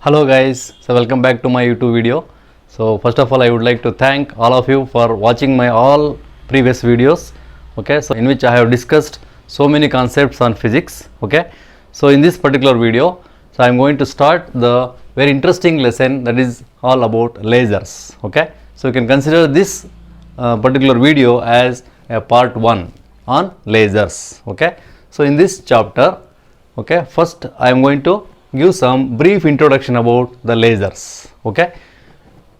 Hello guys, so welcome back to my YouTube video. So first of all I would like to thank all of you for watching my all previous videos, okay, so in which I have discussed so many concepts on physics, okay. So in this particular video, so I am going to start the very interesting lesson that is all about lasers, okay. So you can consider this particular video as a part 1 on lasers, okay. So in this chapter, okay, first I am going to give some brief introduction about the lasers, okay.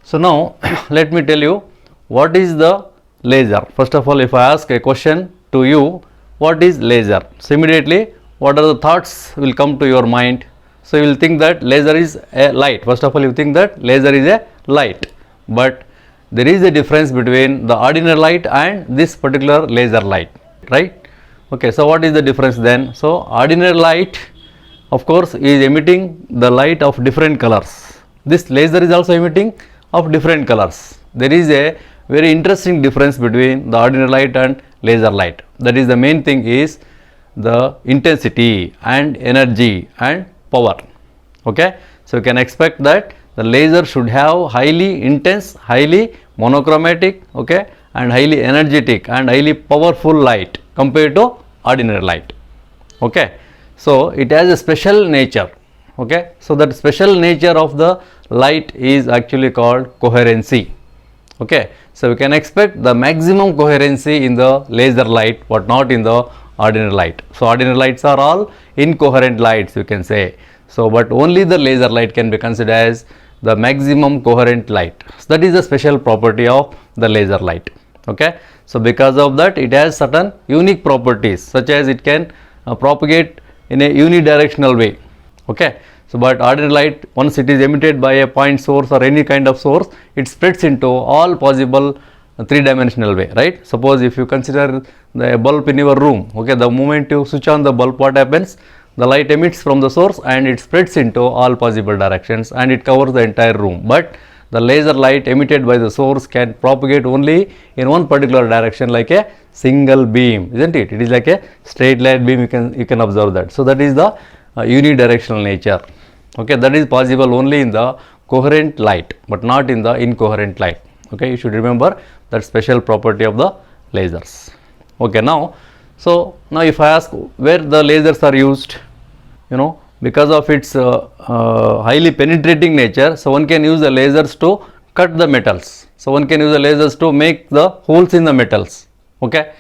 So now let me tell you what is the laser. First of all, if I ask a question to you, what is laser? So immediately what are the thoughts will come to your mind? So you will think that laser is a light. First of all, you think that laser is a light, but there is a difference between the ordinary light and this particular laser light, right? Okay, so what is the difference then? So ordinary light of course is emitting the light of different colors. This laser is also emitting of different colors. There is a very interesting difference between the ordinary light and laser light. That is the main thing is the intensity and energy and power, okay. So you can expect that the laser should have highly intense, highly monochromatic, okay, and highly energetic and highly powerful light compared to ordinary light, okay. So it has a special nature, okay. So that special nature of the light is actually called coherency, okay. So we can expect the maximum coherency in the laser light but not in the ordinary light. So ordinary lights are all incoherent lights, you can say. So but only the laser light can be considered as the maximum coherent light. So that is a special property of the laser light, okay. So because of that it has certain unique properties such as it can propagate in a unidirectional way, okay. So but ordinary light, once it is emitted by a point source or any kind of source, it spreads into all possible three-dimensional way, right. Suppose if you consider the bulb in your room, okay, the moment you switch on the bulb, what happens? The light emits from the source and it spreads into all possible directions and it covers the entire room. But the laser light emitted by the source can propagate only in one particular direction like a single beam, isn't it? It is like a straight line beam, you can observe that. So that is the unidirectional nature, okay. That is possible only in the coherent light but not in the incoherent light, okay. You should remember that special property of the lasers, okay. Now, so now if I ask where the lasers are used, you know, because of its highly penetrating nature, so one can use the lasers to cut the metals. So one can use the lasers to make the holes in the metals, okay.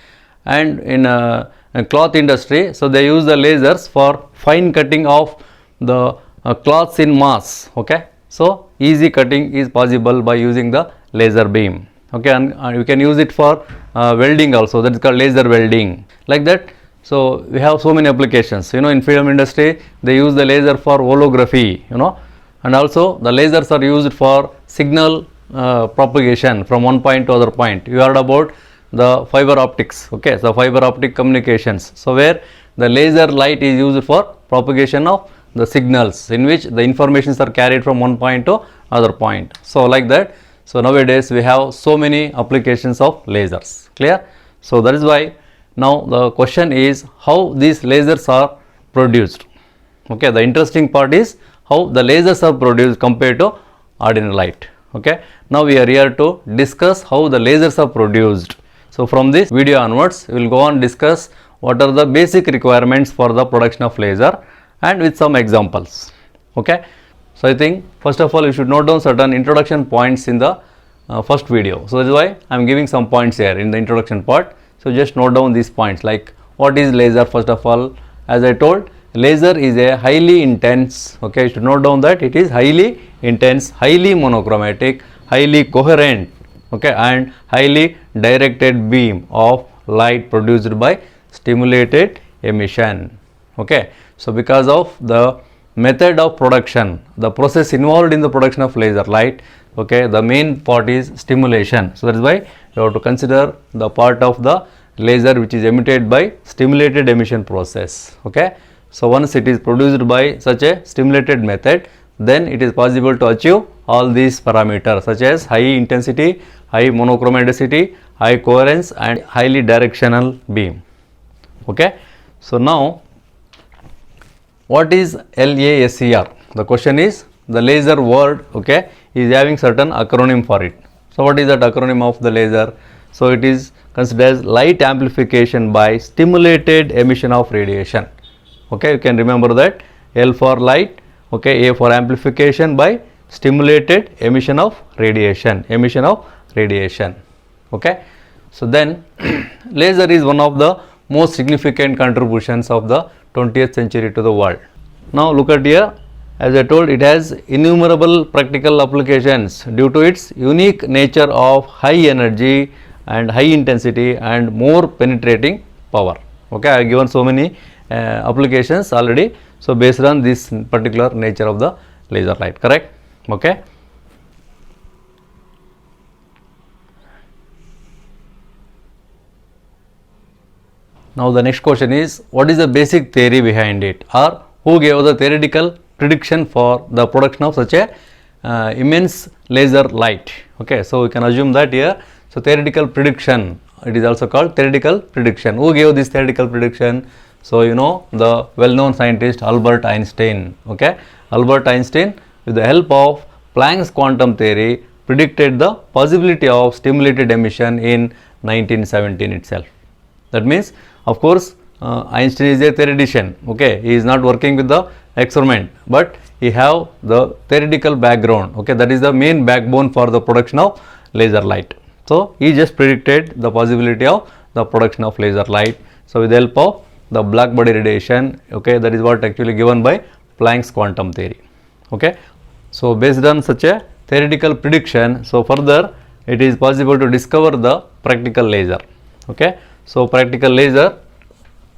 And in cloth industry, so they use the lasers for fine cutting of the cloths in mass, okay. So easy cutting is possible by using the laser beam, okay. And you can use it for welding also, that is called laser welding, like that. So we have so many applications, you know, in film industry they use the laser for holography, you know, and also the lasers are used for signal propagation from one point to other point. You heard about the fiber optics, okay. So fiber optic communications, so where the laser light is used for propagation of the signals in which the informations are carried from one point to other point, so like that. So nowadays we have so many applications of lasers, clear. So that is why now the question is how these lasers are produced, okay. The interesting part is how the lasers are produced compared to ordinary light, okay. Now we are here to discuss how the lasers are produced. So from this video onwards we will go on discuss what are the basic requirements for the production of laser and with some examples, okay. So I think first of all you should note down certain introduction points in the first video. So that is why I am giving some points here in the introduction part. So just note down these points, like what is laser. First of all, as I told, laser is a highly intense, okay, you should note down that it is highly intense, highly monochromatic, highly coherent, okay, and highly directed beam of light produced by stimulated emission, okay. So because of the method of production, the process involved in the production of laser light, okay, the main part is stimulation. So that is why you have to consider the part of the laser which is emitted by stimulated emission process, okay. So once it is produced by such a stimulated method, then it is possible to achieve all these parameters such as high intensity, high monochromaticity, high coherence and highly directional beam, okay. So now what is LASER? The question is the laser word, okay, is having certain acronym for it. So what is that acronym of the laser? So it is considered as light amplification by stimulated emission of radiation. Okay, you can remember that. L for light, okay, A for amplification by stimulated emission of radiation, okay. So then laser is one of the most significant contributions of the 20th century to the world. Now look at here, as I told, it has innumerable practical applications due to its unique nature of high energy and high intensity and more penetrating power. Okay, I have given so many applications already. So based on this particular nature of the laser light, correct? Okay. Now the next question is, what is the basic theory behind it, or who gave the theoretical prediction for the production of such a immense laser light? Okay, so we can assume that here. So theoretical prediction, it is also called theoretical prediction. Who gave this theoretical prediction? So you know, the well-known scientist Albert Einstein. Okay, Albert Einstein, with the help of Planck's quantum theory, predicted the possibility of stimulated emission in 1917 itself. That means, of course, Einstein is a theoretician. Okay, he is not working with the experiment, but he have the theoretical background. Okay, that is the main backbone for the production of laser light. So he just predicted the possibility of the production of laser light. So with the help of the black body radiation, okay, that is what actually given by Planck's quantum theory. Okay, so based on such a theoretical prediction, so further it is possible to discover the practical laser. Okay, so practical laser,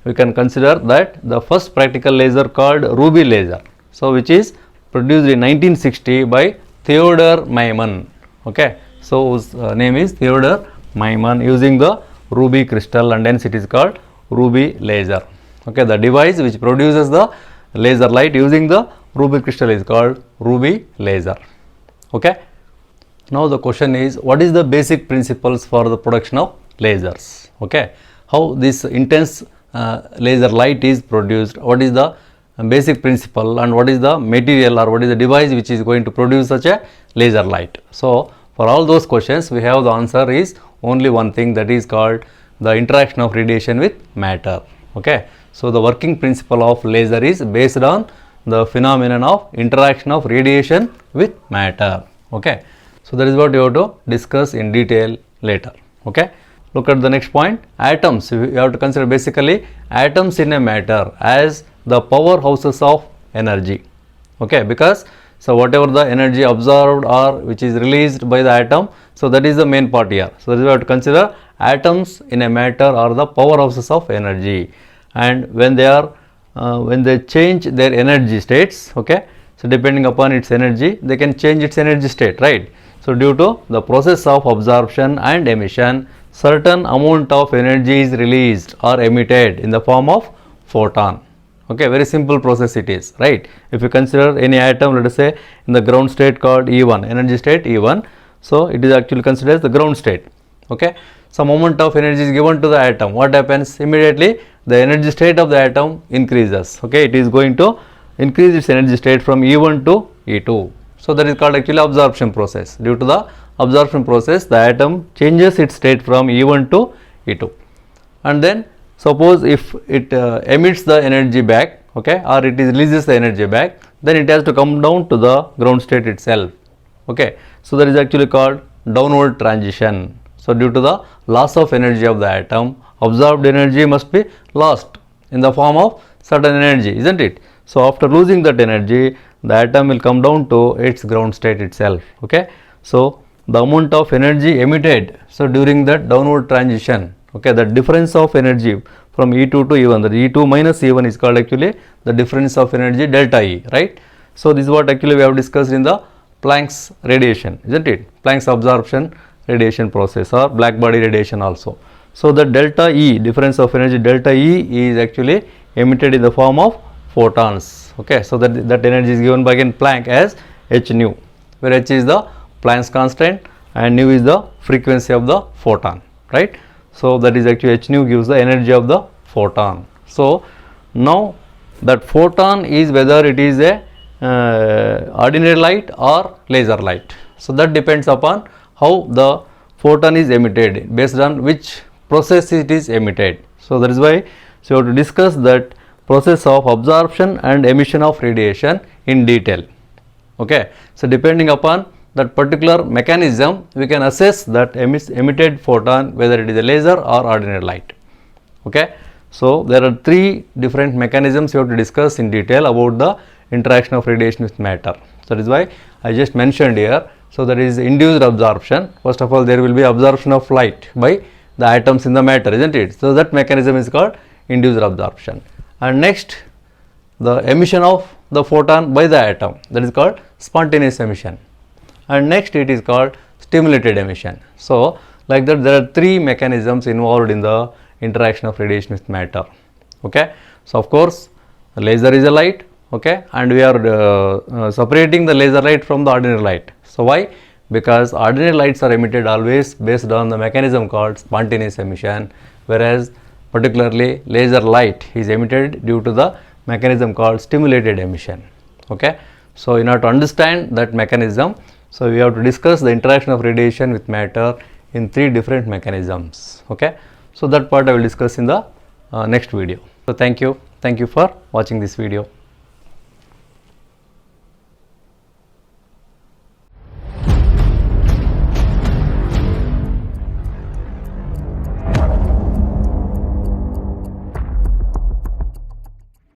we can consider that the first practical laser called ruby laser, so which is produced in 1960 by Theodor Maiman. Okay, so whose name is Theodor Maiman, using the ruby crystal, and hence it is called ruby laser. Okay, the device which produces the laser light using the ruby crystal is called ruby laser. Okay, now the question is, what is the basic principles for the production of lasers? Okay, how this intense laser light is produced, what is the basic principle, and what is the material or what is the device which is going to produce such a laser light? So for all those questions, we have the answer is only one thing, that is called the interaction of radiation with matter. Okay, so the working principle of laser is based on the phenomenon of interaction of radiation with matter. Okay, so that is what you have to discuss in detail later. Okay, look at the next point. Atoms, you have to consider basically atoms in a matter as the powerhouses of energy. Okay, because so whatever the energy absorbed or which is released by the atom, so that is the main part here. So that is why we have to consider atoms in a matter are the powerhouses of energy, and when they are when they change their energy states, okay, so depending upon its energy, they can change its energy state, right? So due to the process of absorption and emission, certain amount of energy is released or emitted in the form of photon. Okay, very simple process it is, right? If you consider any atom, let us say in the ground state called E1, energy state E1, so it is actually considered as the ground state. Okay, some amount of energy is given to the atom. What happens? Immediately the energy state of the atom increases. Okay, it is going to increase its energy state from E1 to E2. So that is called actually absorption process. Due to the absorption process, the atom changes its state from E1 to E2, and then suppose if it emits the energy back, okay, or it is releases the energy back, then it has to come down to the ground state itself. Okay, so that is actually called downward transition. So due to the loss of energy of the atom, absorbed energy must be lost in the form of certain energy, isn't it? So after losing that energy, the atom will come down to its ground state itself. Okay, so the amount of energy emitted, so during that downward transition, okay, the difference of energy from E2 to E1, the E2 minus E1 is called actually the difference of energy delta E, right? So this is what actually we have discussed in the Planck's radiation, isn't it? Planck's absorption radiation process, or black body radiation also. So the delta E, difference of energy delta E, is actually emitted in the form of photons. Okay, so that energy is given by again Planck as h nu, where h is the Planck's constant and nu is the frequency of the photon, right? So that is actually h nu gives the energy of the photon. So now that photon is whether it is a ordinary light or laser light. So that depends upon how the photon is emitted, based on which process it is emitted. So that is why so you have to discuss that process of absorption and emission of radiation in detail. Okay. So depending upon that particular mechanism, we can assess that emitted photon, whether it is a laser or ordinary light. Okay. So there are three different mechanisms you have to discuss in detail about the interaction of radiation with matter. So that is why I just mentioned here. So that is induced absorption. First of all, there will be absorption of light by the atoms in the matter, isn't it? So that mechanism is called induced absorption. And next, the emission of the photon by the atom, that is called spontaneous emission. And next, it is called stimulated emission. So like that, there are three mechanisms involved in the interaction of radiation with matter. Okay. So of course, the laser is a light. Okay, and we are separating the laser light from the ordinary light. So why? Because ordinary lights are emitted always based on the mechanism called spontaneous emission, whereas particularly laser light is emitted due to the mechanism called stimulated emission. Okay. So in order to understand that mechanism, so we have to discuss the interaction of radiation with matter in three different mechanisms. Okay. So that part I will discuss in the next video. So thank you for watching this video.